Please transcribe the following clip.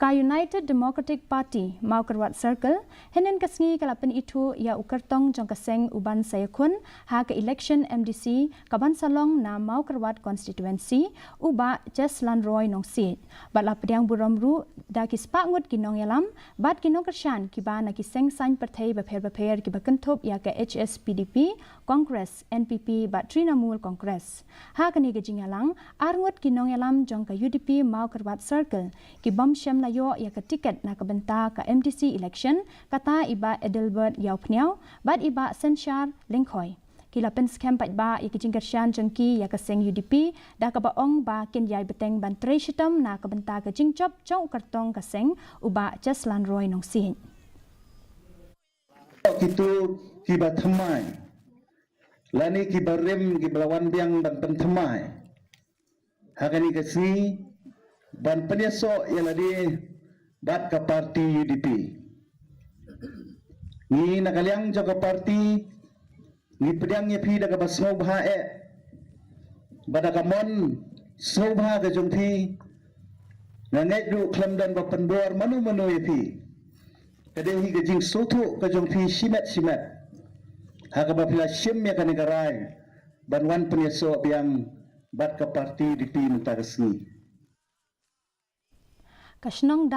Ka United Democratic Party Mawkyrwat Circle henen kasngi kalapan itu ya ukartong jong kaseng uban sayakun ha ke election MDC kaban salong na Mawkyrwat constituency uba Jeslan Roy nong seat bat la pediang buramru da kispak ngut ki Nonggialam bat ki Nongkyrshan ki ba na ki seng sain partai bapher ki bakentop ya ke Hspdp Congress NPP bat Trinamool Congress ha kani ke jingalang arngut ki Nonggialam jong ka UDP Mawkyrwat Circle ki bom syam yo ya ke tiket na kebenta ka MDC election kata iba Edelbert Yau Pniau bat iba Senshar Lengkhoi kila pen scam pat ba ya ke Nongkyrshan jengki ya ke Seng UDP da ka baong ba kin yai beteng ban tre shitam na kebenta ka jingchop jong kartong ka Seng uba Jeslan Roy nong sin kitu kiba thamai lani kiba rem kiba lawan biang ban thamai hakani kasni ban Pyniasoh yang ada bat ke parti UDP. Ni nakaliang jaga parti ni pedang ye pi daga basmo bha e badaka mon sobha ga jongthi na nedu klamdan ba pandor manu ye pi kade hi ga jing sotho ga jongthi simat ha ga ba pila sim ya kan garai ban wan Pyniasoh yang bat ke parti UDP mentagasni Kasnong